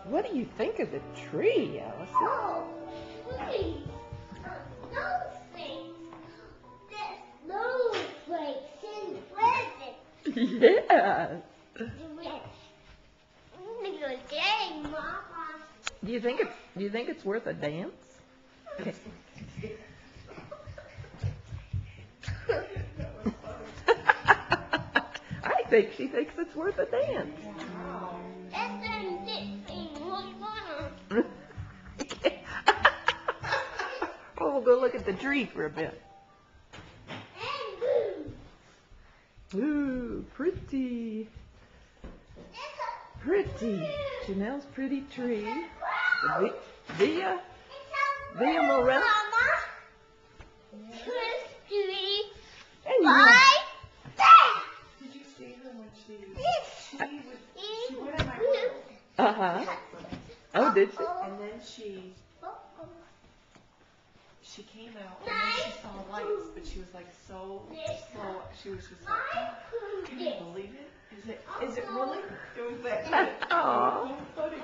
What do you think of the tree, Allison? Oh, please. Those things. Those flakes and presents. Yes. Good day, Mama. Do you think it's worth a dance? I think she thinks it's worth a dance. That's them thing. Look. Oh, we'll go look at the tree for a bit. And boom. Ooh, pretty. Pretty. Janelle's pretty tree. Via Morel. Mama. Three. And you Five. Did you see her when she went in my room? Uh-huh. Oh, did she? And then she came out and then she saw lights, but she was like so slow. She was just like, can you believe it? Is it really? It was that good. Aw. So funny.